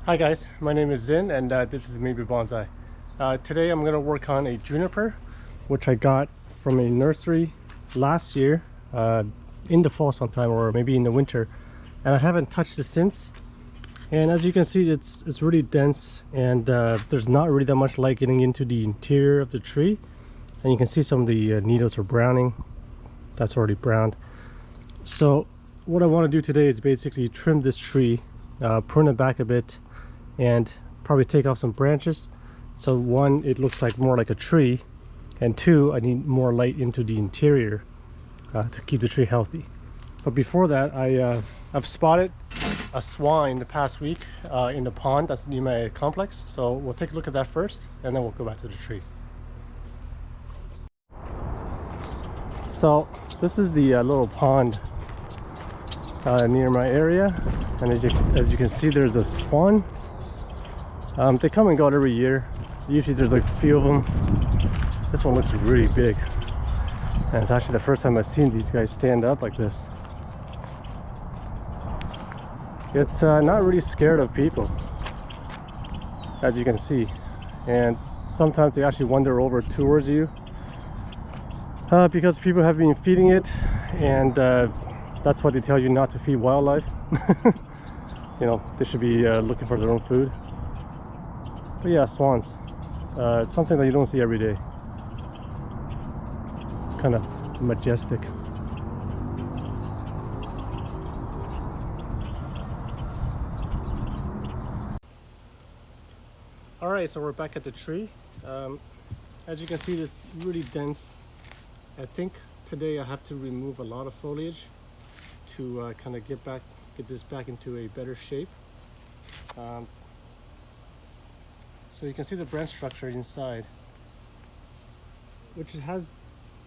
Hi guys, my name is Zin and this is Maybe Bonsai. Today I'm going to work on a juniper which I got from a nursery last year in the fall sometime, or maybe in the winter, and I haven't touched it since. And as you can see, it's really dense, and there's not really that much light getting into the interior of the tree, and you can see some of the needles are browning. That's already browned. So what I want to do today is basically trim this tree, prune it back a bit, and probably take off some branches. So one, it looks like more like a tree, and two, I need more light into the interior to keep the tree healthy. But before that, I've spotted a swan in the past week in the pond that's near my complex. So we'll take a look at that first, and then we'll go back to the tree. So this is the little pond near my area, and as you can see, there's a swan. They come and go out every year. Usually there's like a few of them. This one looks really big, and it's actually the first time I've seen these guys stand up like this. It's not really scared of people, as you can see, and sometimes they actually wander over towards you because people have been feeding it, and that's why they tell you not to feed wildlife. You know, they should be looking for their own food. But yeah, swans. It's something that you don't see every day. It's kind of majestic. Alright, so we're back at the tree. As you can see, it's really dense. I think today I have to remove a lot of foliage to kind of get this back into a better shape. So you can see the branch structure inside, which has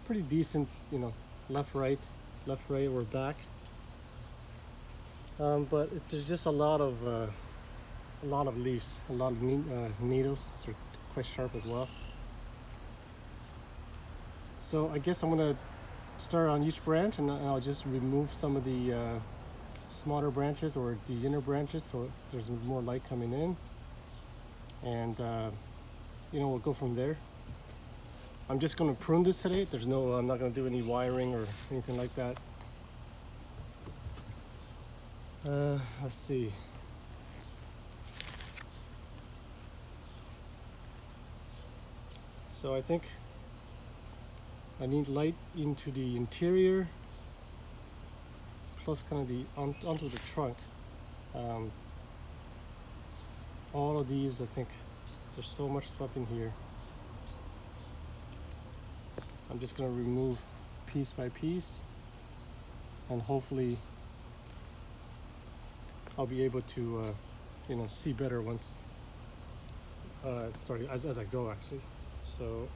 pretty decent, you know, left, right, or back. But there's just a lot of leaves, a lot of needles. They're quite sharp as well. So I guess I'm gonna start on each branch, and I'll just remove some of the smaller branches or the inner branches, so there's more light coming in, and you know, we'll go from there. I'm just going to prune this today. I'm not going to do any wiring or anything like that. Let's see. So I think I need light into the interior, plus kind of onto the trunk. All of these, I think there's so much stuff in here. I'm just going to remove piece by piece, and hopefully I'll be able to you know, see better once sorry, as I go, actually. So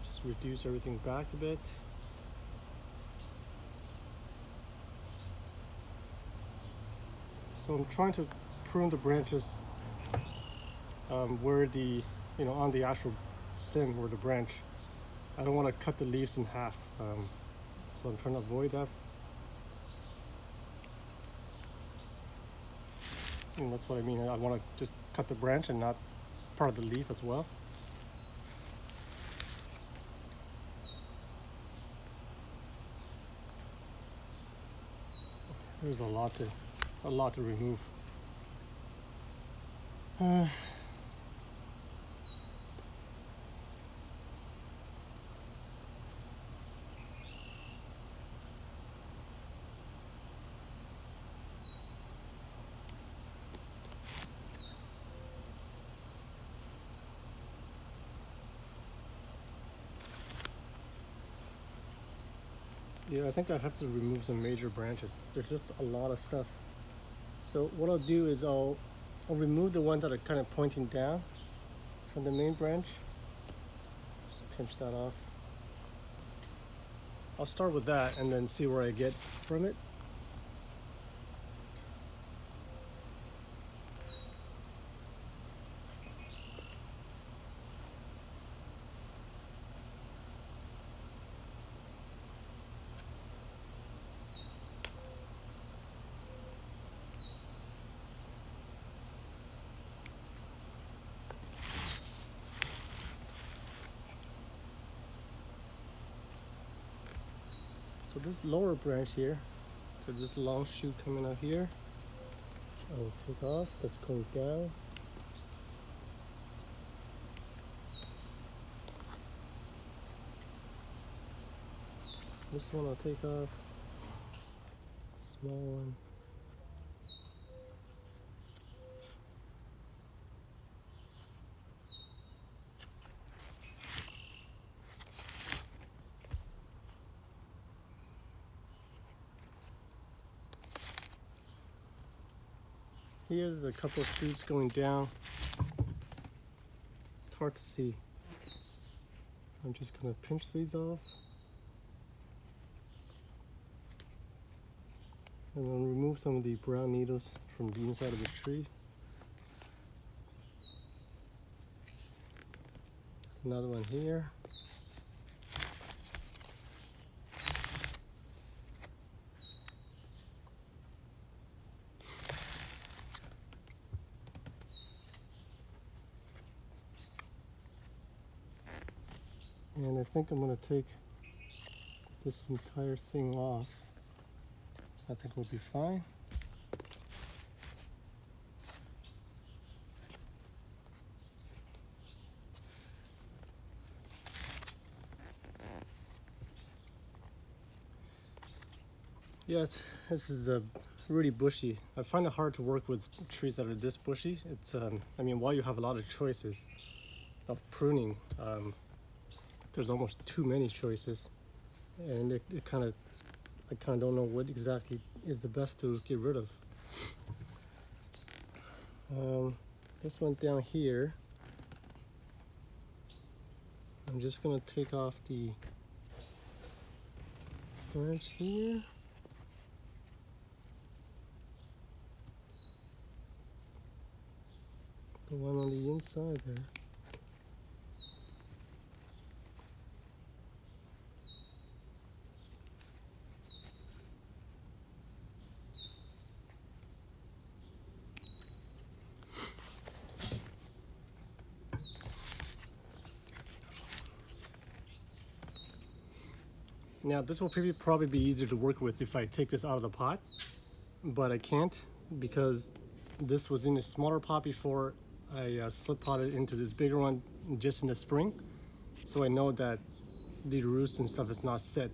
just reduce everything back a bit. So I'm trying to prune the branches where the, you know, on the actual stem or the branch. I don't want to cut the leaves in half, so I'm trying to avoid that. And that's what I mean. I want to just cut the branch and not part of the leaf as well. There's a lot to remove. Yeah, I think I have to remove some major branches. There's just a lot of stuff. So what I'll do is I'll remove the ones that are kind of pointing down from the main branch. Just pinch that off. I'll start with that and then see where I get from it. So this lower branch here, so this long shoot coming out here, I will take off. That's going down. This one I'll take off. Small one. Here's a couple of shoots going down. It's hard to see. I'm just gonna pinch these off. And then remove some of the brown needles from the inside of the tree. There's another one here. And I think I'm going to take this entire thing off. I think we'll be fine. Yeah, this is really bushy. I find it hard to work with trees that are this bushy. It's, I mean, while you have a lot of choices of pruning, there's almost too many choices, and I kind of don't know what exactly is the best to get rid of. This one down here, I'm just gonna take off the branch here. The one on the inside there. Now this will probably be easier to work with if I take this out of the pot, but I can't because this was in a smaller pot before I slip potted into this bigger one just in the spring. So I know that the roots and stuff is not set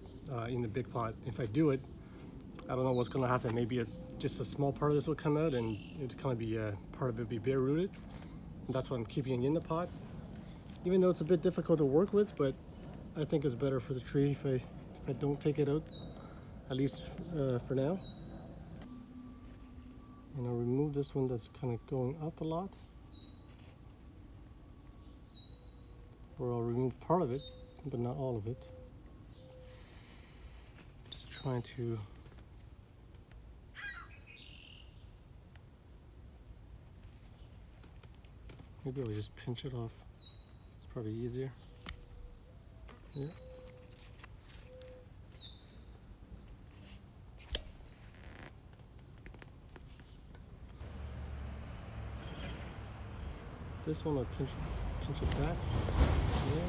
in the big pot. If I do it, I don't know what's gonna happen. Maybe just a small part of this will come out and it kind of be part of it be bare rooted. And that's why I'm keeping it in the pot. Even though it's a bit difficult to work with, but I think it's better for the tree if I don't take it out, at least for now. And I'll remove this one that's kind of going up a lot. Or I'll remove part of it, but not all of it. Just trying to maybe I'll just pinch it off. It's probably easier. Yeah. This one I'll pinch it back. Yeah.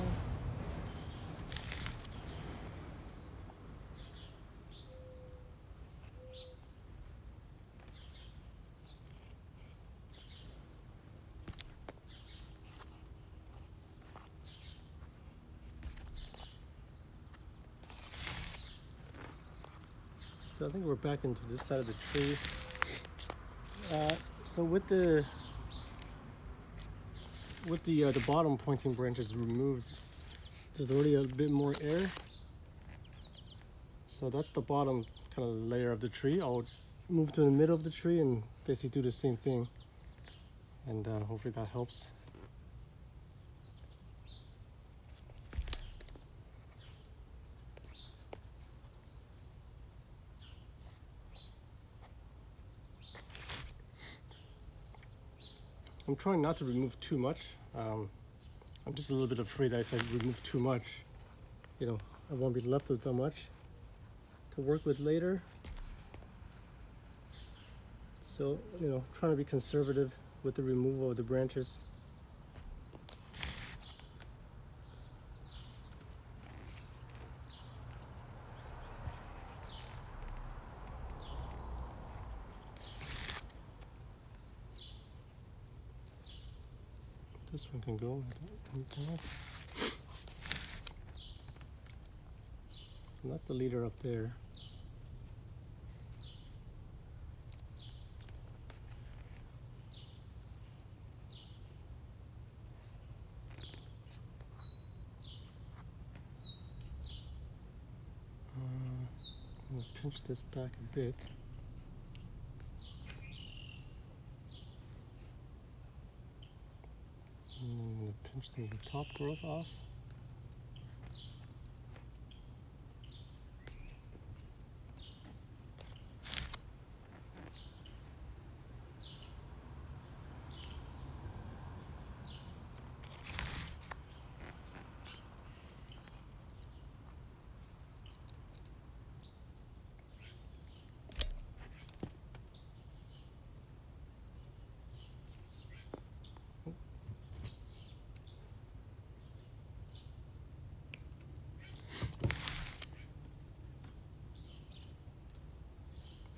So I think we're back into this side of the tree. So with the bottom pointing branches removed, there's already a bit more air. So that's the bottom kind of layer of the tree. I'll move to the middle of the tree and basically do the same thing. And hopefully that helps. I'm trying not to remove too much. I'm just a little bit afraid that if I remove too much, you know, I won't be left with that much to work with later. So, you know, trying to be conservative with the removal of the branches. This one can go. So that's the leader up there. I'm going to pinch this back a bit. And I'm going to pinch some of the top growth off.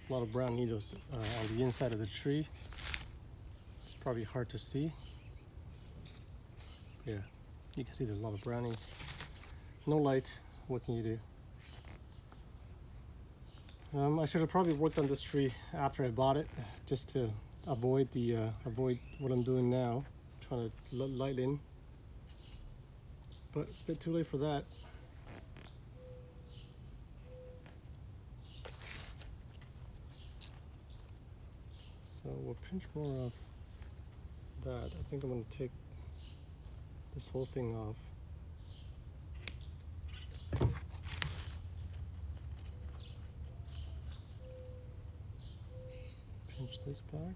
A lot of brown needles on the inside of the tree. It's probably hard to see. Yeah, you can see there's a lot of brownies. No light, what can you do? I should have probably worked on this tree after I bought it, just to avoid what I'm doing now, trying to light in. But it's a bit too late for that. So we'll pinch more of that. I think I'm going to take this whole thing off. Pinch this back.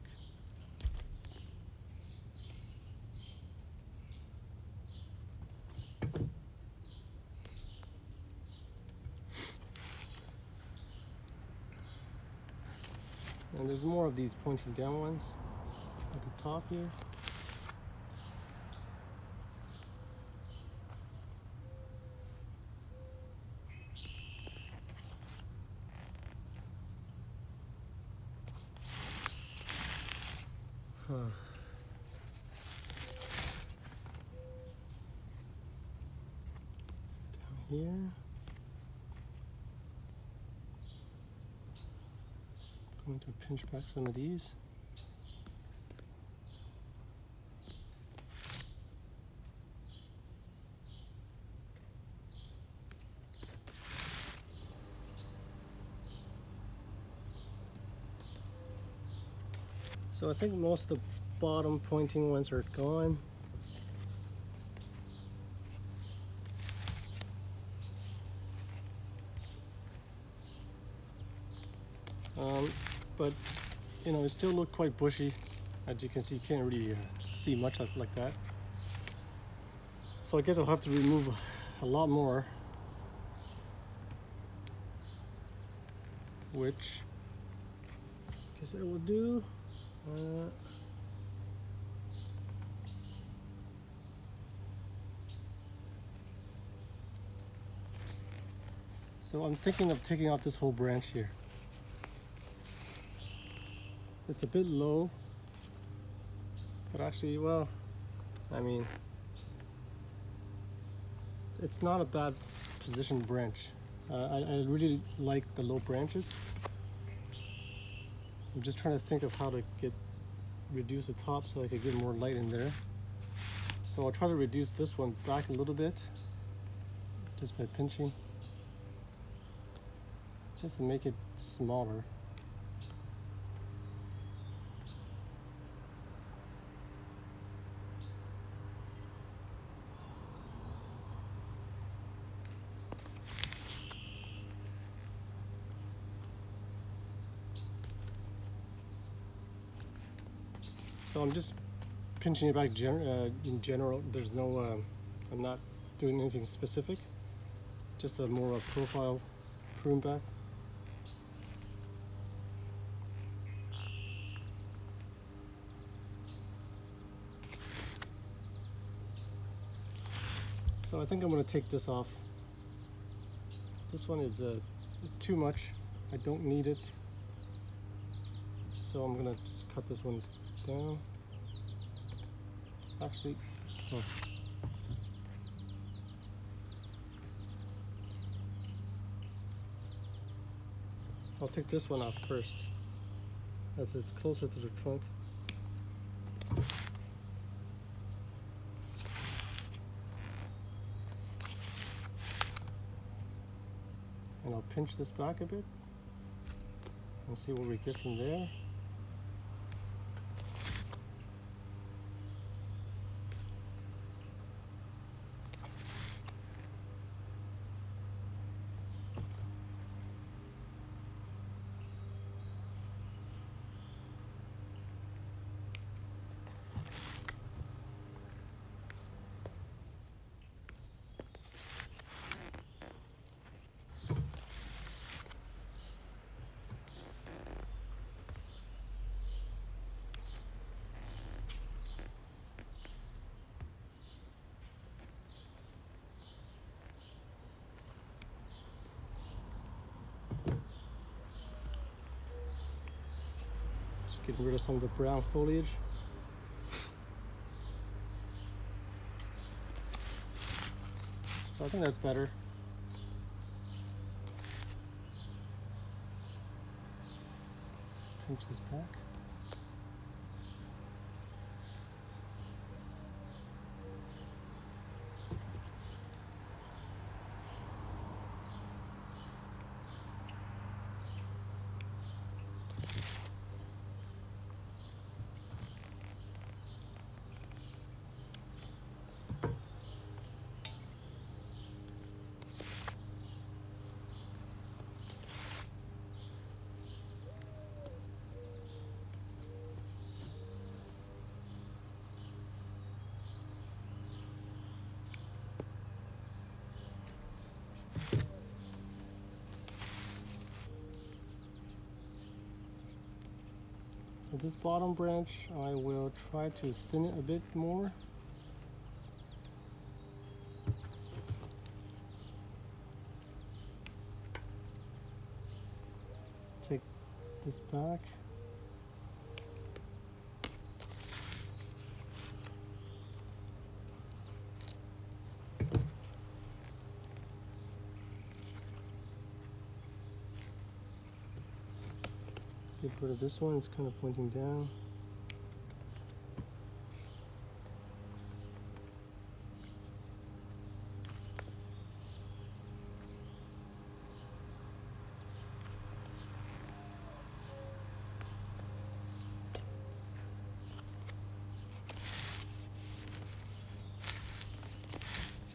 And there's more of these pointing down ones at the top here. Down here. Going to pinch back some of these. So I think most of the bottom pointing ones are gone. But you know, it still look quite bushy. As you can see, you can't really see much like that. So I guess I'll have to remove a lot more, which I guess I will do. So I'm thinking of taking off this whole branch here. It's a bit low, but actually, well, I mean, it's not a bad positioned branch. I really like the low branches. I'm just trying to think of how to reduce the top so I could get more light in there. So I'll try to reduce this one back a little bit, just by pinching, just to make it smaller. So I'm just pinching it back in general. There's no, I'm not doing anything specific. Just a more profile prune back. So I think I'm going to take this off. This one is it's too much. I don't need it. So I'm going to just cut this one down. Actually, Oh. I'll take this one off first, as it's closer to the trunk. And I'll pinch this back a bit and see what we get from there. Just getting rid of some of the brown foliage. So I think that's better. Pinch this back. So this bottom branch, I will try to thin it a bit more. Take this back. Get rid of this one, it's kind of pointing down.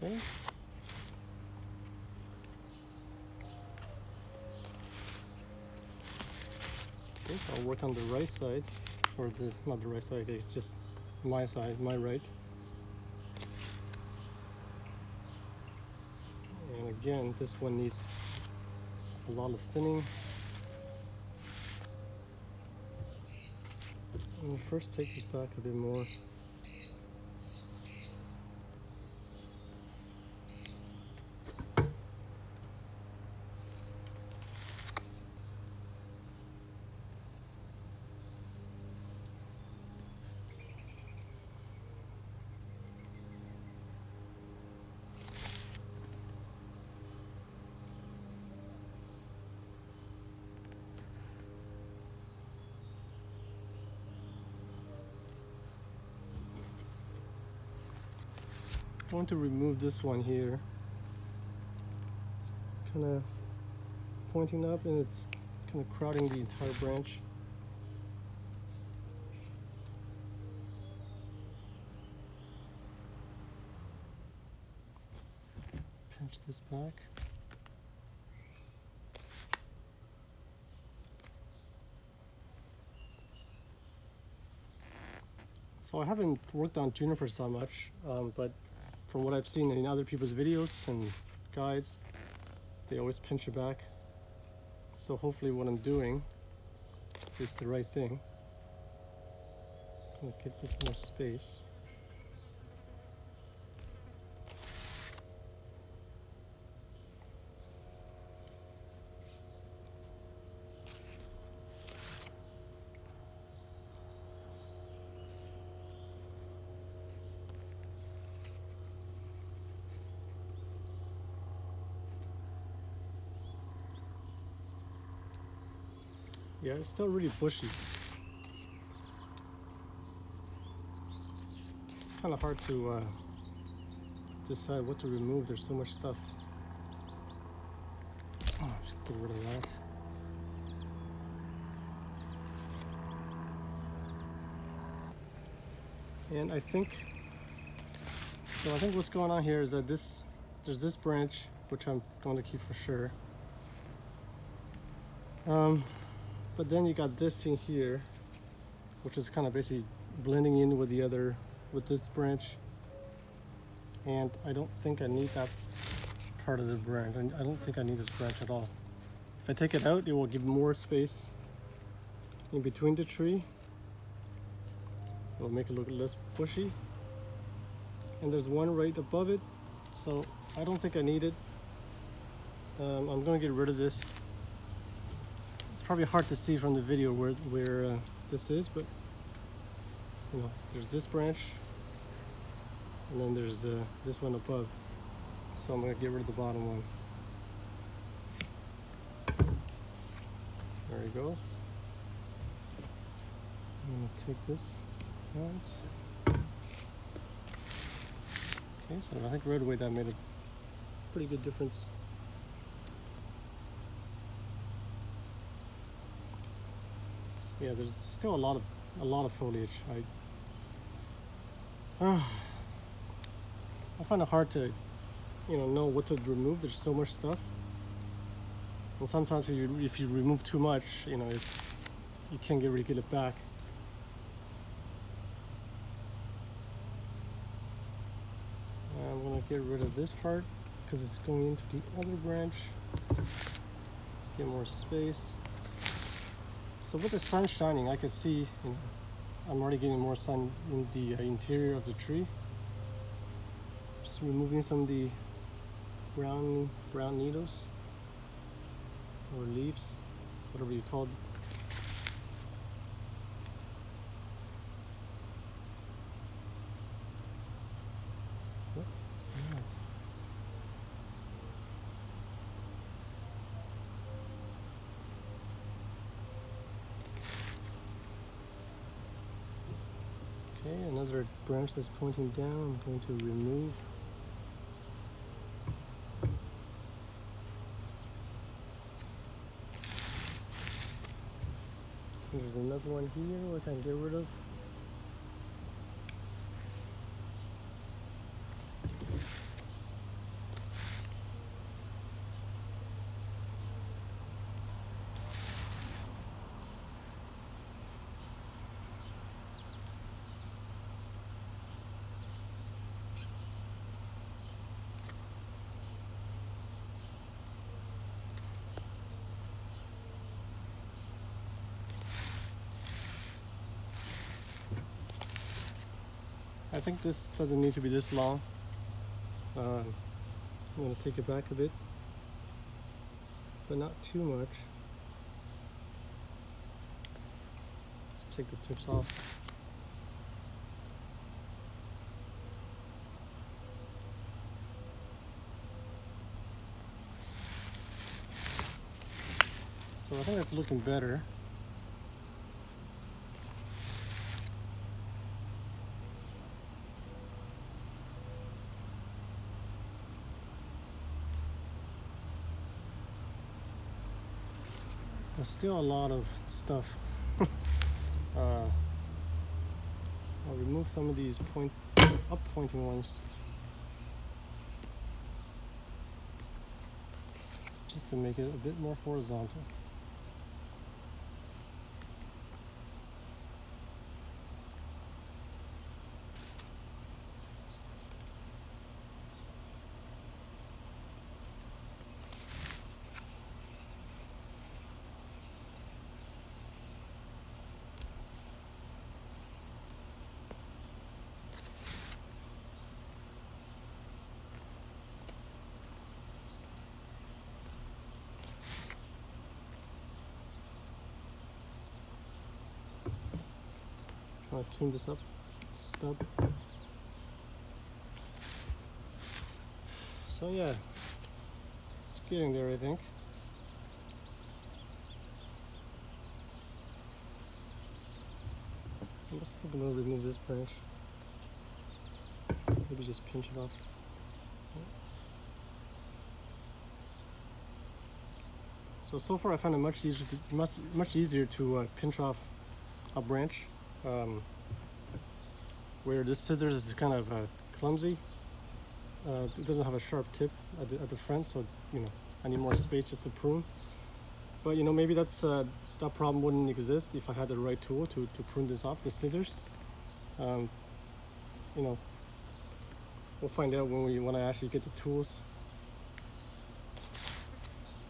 Okay. Okay, so I'll work on the right side, or not the right side, it's just my side, my right. And again, this one needs a lot of thinning. I'm gonna first take this back a bit more. I want to remove this one here. It's kind of pointing up and it's kind of crowding the entire branch. Pinch this back. So I haven't worked on junipers that much, but from what I've seen in other people's videos and guides, they always pinch it back. So hopefully what I'm doing is the right thing. I'm gonna give this more space. Yeah, it's still really bushy. It's kind of hard to decide what to remove. There's so much stuff. Oh, I'm just get rid of that. And I think what's going on here is that there's this branch which I'm going to keep for sure. But then you got this thing here, which is kind of basically blending in with this branch. And I don't think I need that part of the branch. I don't think I need this branch at all. If I take it out, it will give more space in between the tree. It will make it look less bushy. And there's one right above it, so I don't think I need it. I'm gonna get rid of this. It's probably hard to see from the video where this is, but you know, there's this branch, and then there's this one above. So I'm gonna get rid of the bottom one. There he goes. I'm gonna take this out. Okay, so I think right away that made a pretty good difference. So yeah, there's still a lot of foliage. I find it hard to, know what to remove. There's so much stuff, and sometimes if you remove too much, you can't really get it back. I'm gonna get rid of this part because it's going into the other branch. Let's get more space. So with the sun shining, I can see I'm already getting more sun in the interior of the tree. Just removing some of the brown needles or leaves, whatever you call it. Okay, another branch that's pointing down, I'm going to remove. There's another one here which I can get rid of. I think this doesn't need to be this long. I'm going to take it back a bit, but not too much. Just take the tips off. So I think that's looking better. There's still a lot of stuff. I'll remove some of these up pointing ones just to make it a bit more horizontal. Try to clean this up, stub. So yeah, it's getting there, I think. I'm going to remove this branch. Maybe just pinch it off. So far I found it much easier to pinch off a branch, where this scissors is kind of clumsy. It doesn't have a sharp tip at the front, so it's, you know, I need more space just to prune. But you know, maybe that problem wouldn't exist if I had the right tool to prune this off, the scissors. You know, we'll find out when I actually get the tools,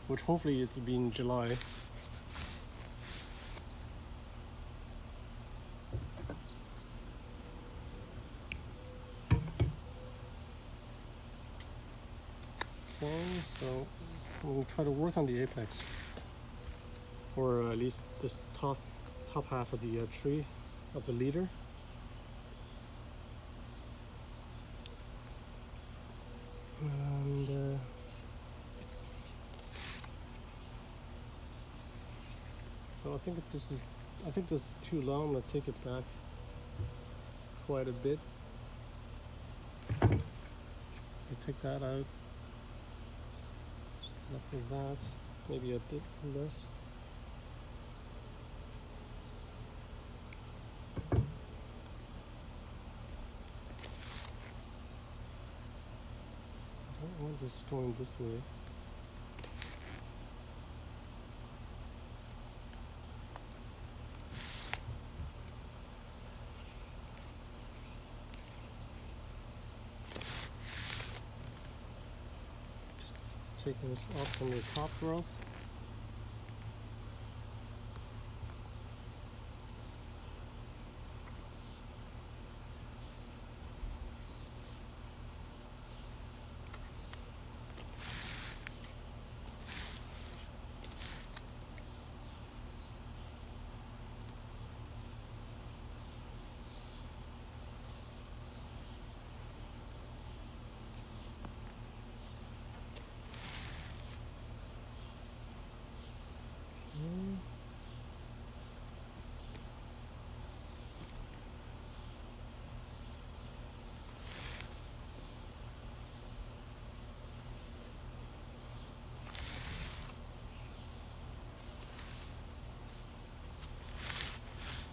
which hopefully it will be in July. Okay, so I'm going to try to work on the apex, or at least this top half of the tree of the leader. And so I think this is too long. I'm going to take it back quite a bit. I take that out. Just enough of that. Maybe a bit less. I don't want this going this way. Just taking this off some of the top growth.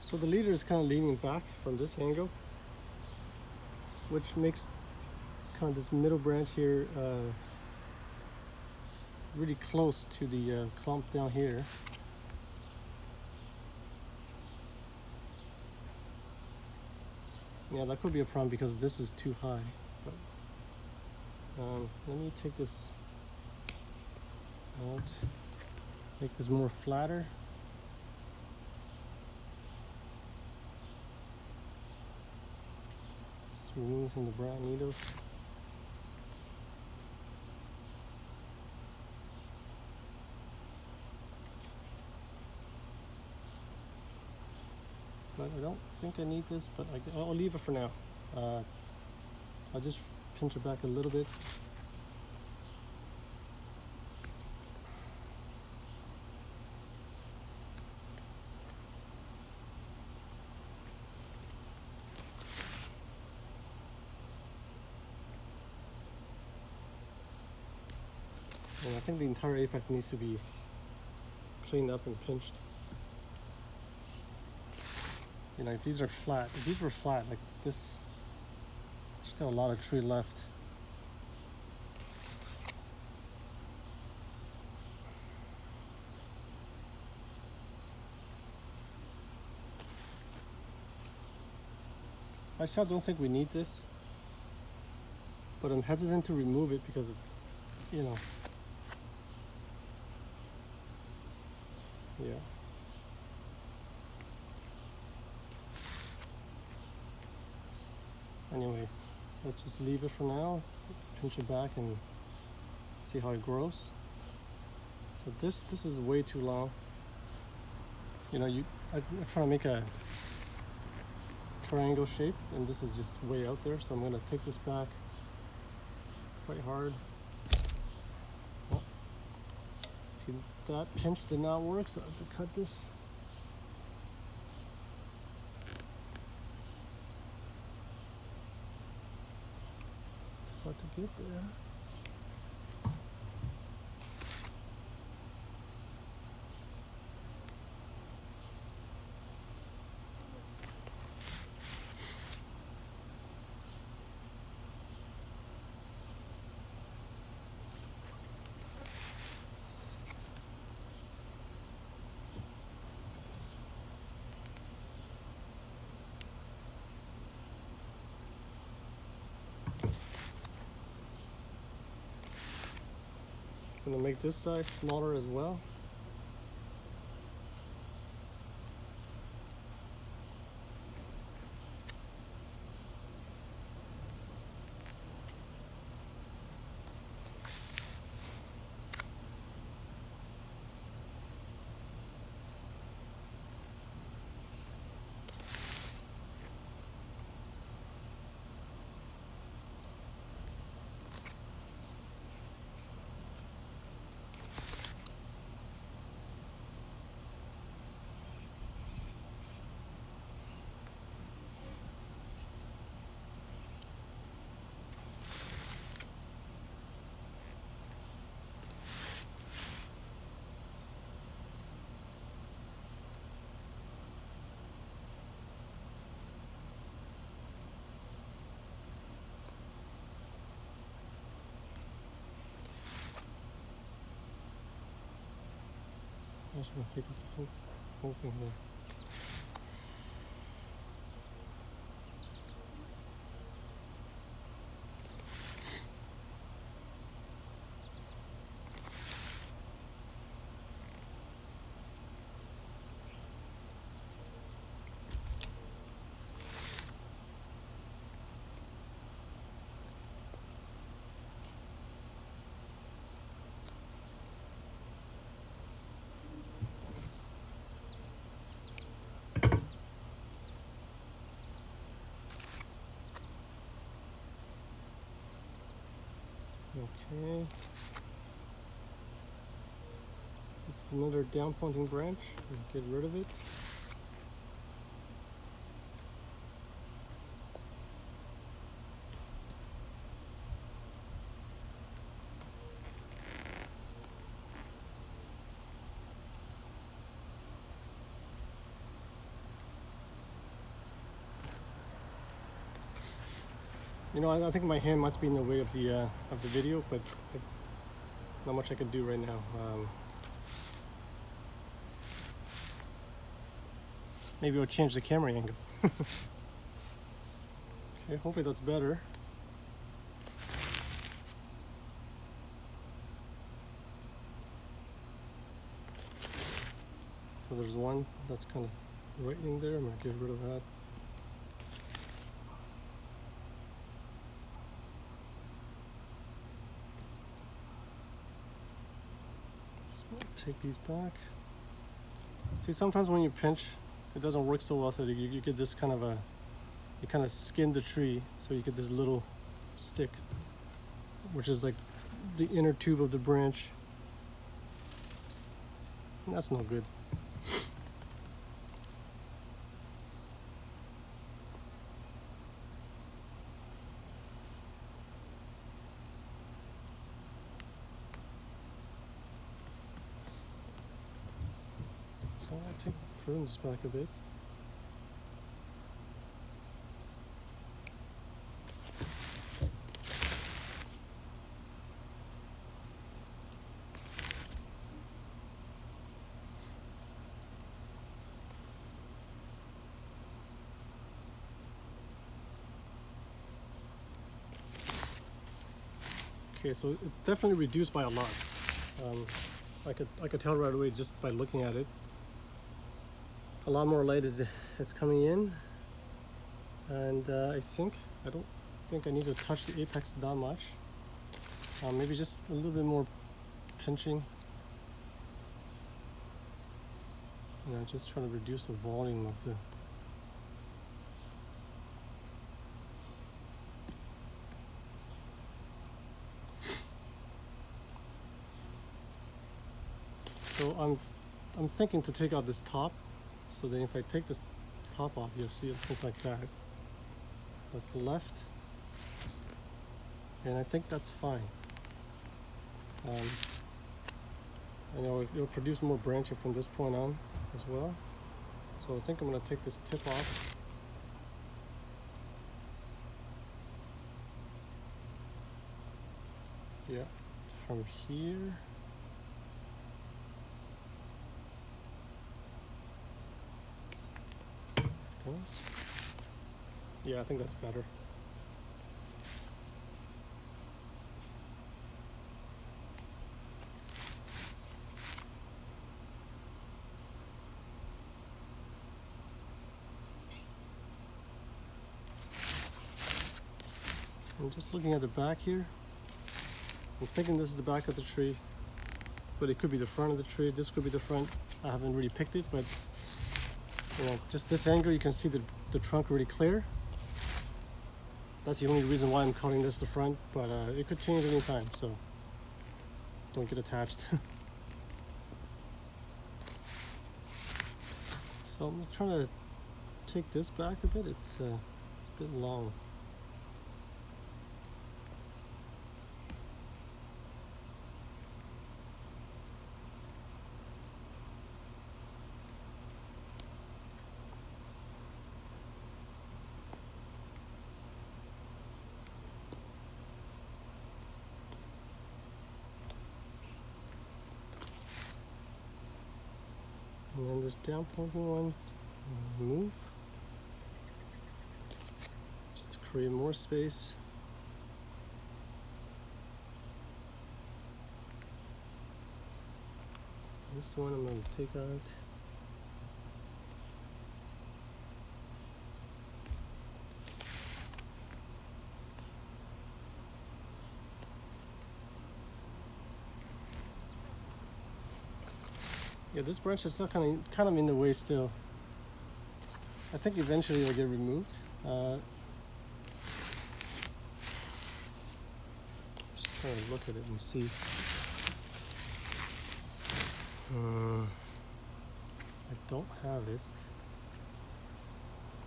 So the leader is kind of leaning back from this angle, which makes kind of this middle branch here really close to the clump down here. Yeah, that could be a problem because this is too high. But, let me take this out, make this more flatter. Just remove some of the brown needles. But I don't think I need this, but I'll leave it for now. I'll just pinch it back a little bit. And I think the entire apex needs to be cleaned up and pinched. You know, if these are flat, if these were flat like this, there's still a lot of tree left. I still don't think we need this, but I'm hesitant to remove it because, you know, yeah. Anyway, let's just leave it for now, pinch it back and see how it grows. So this is way too long. You know, I try to make a triangle shape, and this is just way out there, so I'm going to take this back quite hard. Oh. See, that pinch did not work, so I have to cut this. get there. I'm gonna make this size smaller as well. I'm just gonna take out this whole thing here. Okay. This is another down pointing branch. Get rid of it. You know, I think my hand must be in the way of the video, but not much I can do right now. Maybe I'll change the camera angle. Okay, hopefully that's better. So there's one that's kind of right in there. I'm gonna get rid of that. Take these back. See, sometimes when you pinch, it doesn't work so well, so you get this kind of you kind of skin the tree, so you get this little stick, which is like the inner tube of the branch. And that's no good. So I'll take prune this back a bit. Okay, so it's definitely reduced by a lot. I could tell right away just by looking at it. A lot more light is coming in, and I don't think I need to touch the apex that much. Maybe just a little bit more pinching. You know, just trying to reduce the volume of the. So I'm thinking to take out this top. So then if I take this top off, you'll see it something like that. That's left. and I think that's fine. I know it'll produce more branching from this point on as well. So I think I'm going to take this tip off. Yeah, from here. Yeah, I think that's better. I'm just looking at the back here. I'm thinking this is the back of the tree, but it could be the front of the tree. This could be the front. I haven't really picked it, but you know, just this angle, you can see the trunk really clear. That's the only reason why I'm calling this the front, but it could change any time, so don't get attached. So I'm trying to take this back a bit. It's a bit long. And then this down pointing one, move, just to create more space. This one I'm going to take out. Yeah, this branch is still kind of in the way still. I think eventually it'll get removed. Just trying to look at it and see. I don't have it.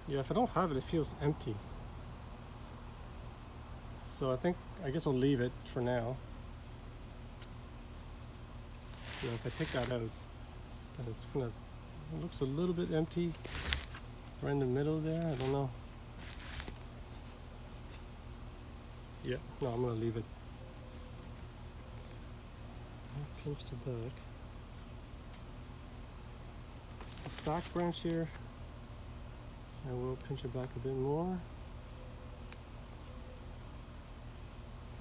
Yeah, if I don't have it, it feels empty. So I guess I'll leave it for now. You know, if I take that out, then it looks a little bit empty right in the middle there. I don't know. Yeah, no, I'm gonna leave it. I'll pinch the back. This back branch here, I will pinch it back a bit more.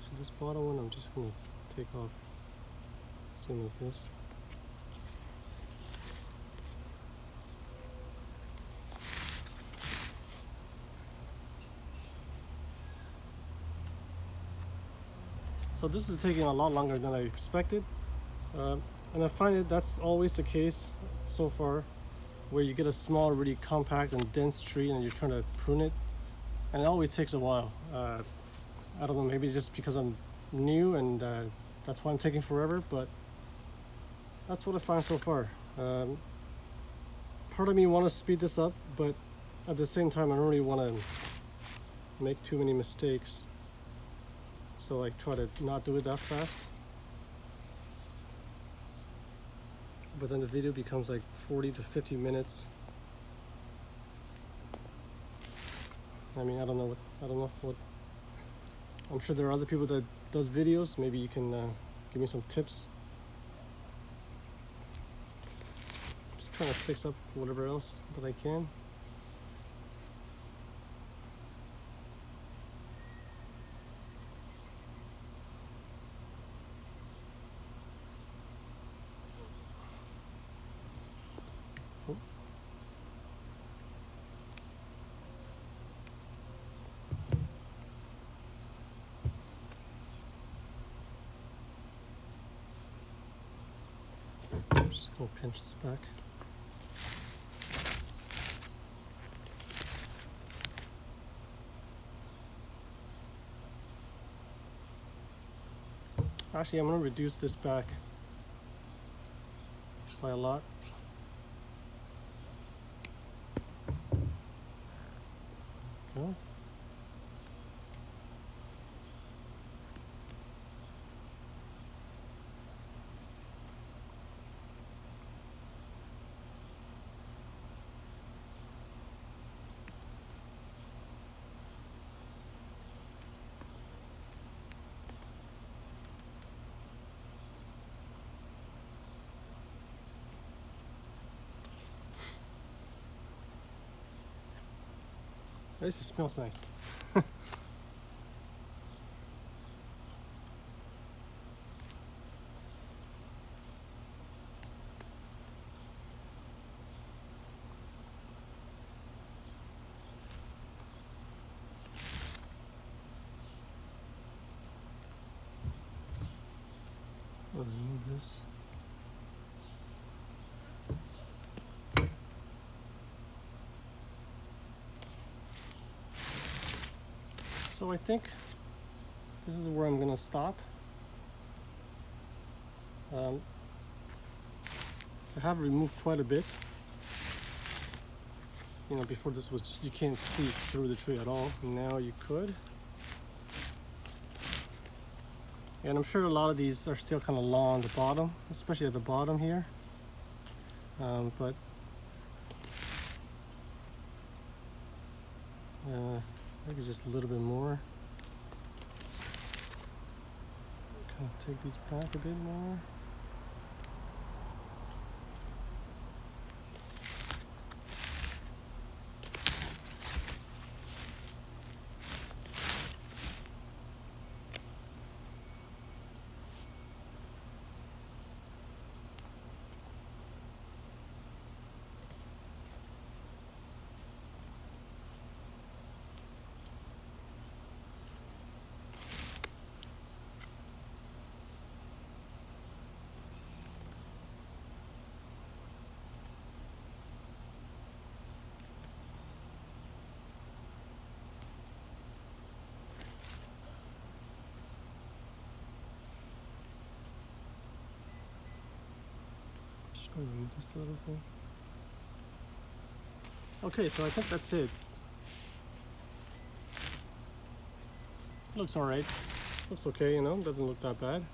So this bottom one, I'm just gonna take off some of this. So this is taking a lot longer than I expected, and I find that's always the case so far, where you get a small, really compact and dense tree and you're trying to prune it, and it always takes a while. I don't know, maybe just because I'm new and that's why I'm taking forever, but that's what I find so far. Part of me wants to speed this up, but at the same time I don't really want to make too many mistakes. So I try to not do it that fast. But then the video becomes like 40 to 50 minutes. I mean, I don't know what. I'm sure there are other people that does videos. Maybe you can give me some tips. Just trying to fix up whatever else that I can. Just gonna pinch this back. Actually, I'm gonna reduce this back by a lot. Okay. This smells nice. I'll remove this. So I think this is where I'm gonna stop. I have removed quite a bit. You know, before this was just, you can't see through the tree at all. Now you could. And I'm sure a lot of these are still kind of long on the bottom, especially at the bottom here. But maybe just a little bit more. Kind of take these back a bit more. Remove this little thing. Okay, so I think that's it. Looks alright. Looks okay, you know, doesn't look that bad.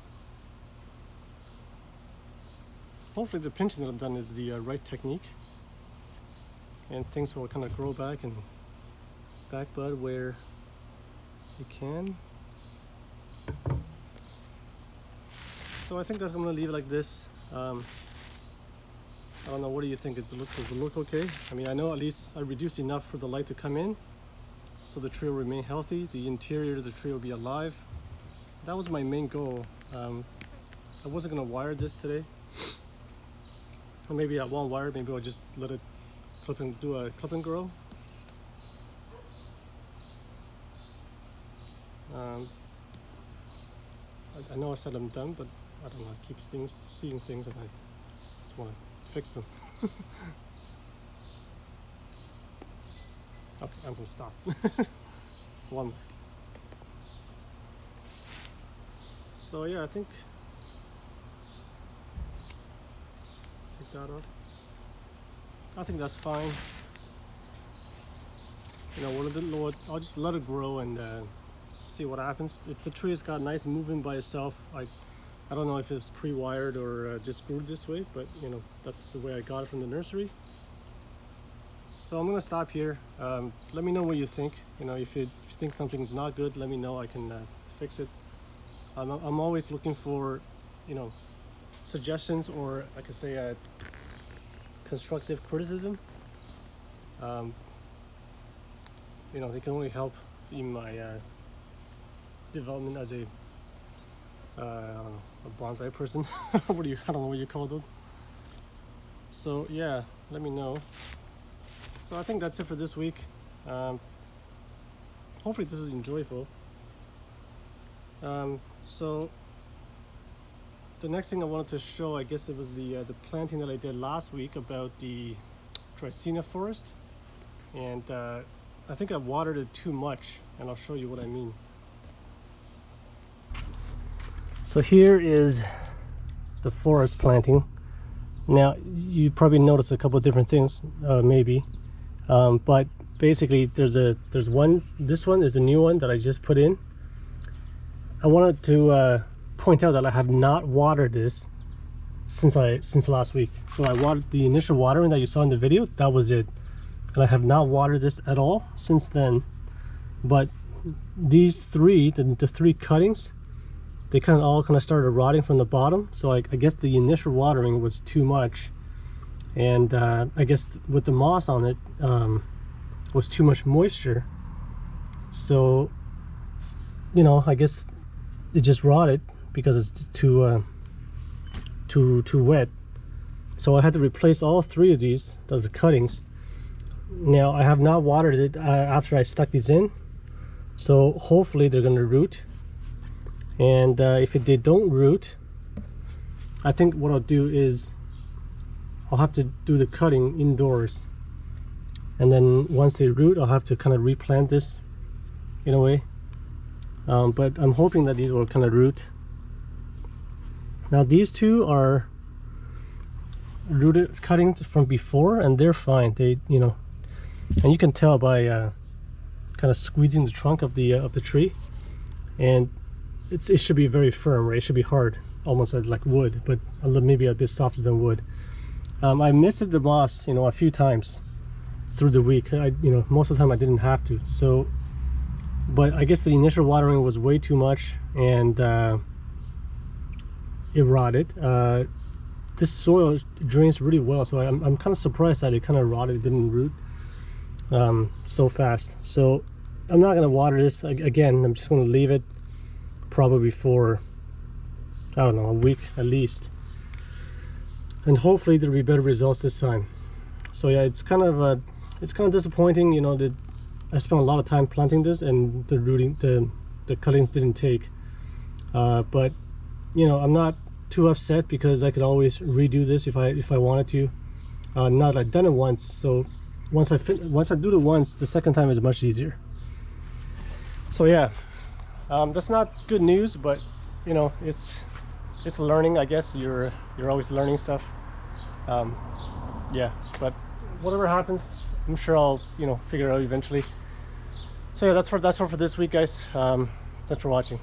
Hopefully the pinching that I've done is the right technique. And things will kind of grow back and back bud where you can. So I think that I'm going to leave it like this. I don't know, what do you think? Does it look okay? I mean, I know at least I reduced enough for the light to come in, so the tree will remain healthy. The interior of the tree will be alive. That was my main goal. I wasn't gonna wire this today. Or maybe I won't wire it, maybe I'll just let it do a clip and grow. I know I said I'm done, but I don't know, I keep seeing things and I just want to fix them. Okay, I'm gonna stop. One more. So yeah, I think take that off. I think that's fine. You know, I'll just let it grow and see what happens. The tree has got nice movement by itself. I don't know if it's pre-wired or just grew this way, but you know, that's the way I got it from the nursery. So I'm gonna stop here. Let me know what you think. You know, if you think something's not good, let me know. I can fix it. I'm always looking for, you know, suggestions, or I could say constructive criticism. You know, they can only help in my development as a I don't know, a bonsai person. I don't know what you call them. So yeah, let me know. So I think that's it for this week. Hopefully this is enjoyable. So the next thing I wanted to show, I guess it was the planting that I did last week about the Dracaena forest, and I think I watered it too much, and I'll show you what I mean. So here is the forest planting. Now you probably noticed a couple of different things, maybe, but basically there's one. This one is the new one that I just put in. I wanted to point out that I have not watered this since last week. So I watered the initial watering that you saw in the video. That was it, and I have not watered this at all since then. But these three, the three cuttings, they all started rotting from the bottom. So I guess the initial watering was too much, and I guess with the moss on it was too much moisture. So, you know, I guess it just rotted because it's too wet. So I had to replace all 3 of these, of the cuttings. Now I have not watered it after I stuck these in, so hopefully they're going to root. And if they don't root, I think what I'll do is I'll have to do the cutting indoors, and then once they root I'll have to kind of replant this in a way. But I'm hoping that these will kind of root. Now these 2 are rooted cuttings from before, and they're fine. They, you know, and you can tell by kind of squeezing the trunk of the tree, and it should be very firm, right? It should be hard, almost like wood, but maybe a bit softer than wood. I misted the moss, you know, a few times through the week. You know, most of the time I didn't have to. So, but I guess the initial watering was way too much, and it rotted. This soil drains really well, so I'm kind of surprised that it kind of rotted, it didn't root so fast. So I'm not going to water this again. I'm just going to leave it probably for, I don't know, a week at least, and hopefully there'll be better results this time. So yeah, it's kind of disappointing, you know, that I spent a lot of time planting this and the cuttings didn't take. But you know, I'm not too upset because I could always redo this if I wanted to. Now that I've done it once, so once I do it once, the second time is much easier. So yeah, that's not good news, but you know, it's learning, I guess. You're always learning stuff. Yeah, but whatever happens, I'm sure I'll, you know, figure it out eventually. So yeah, that's all for this week, guys. Thanks for watching.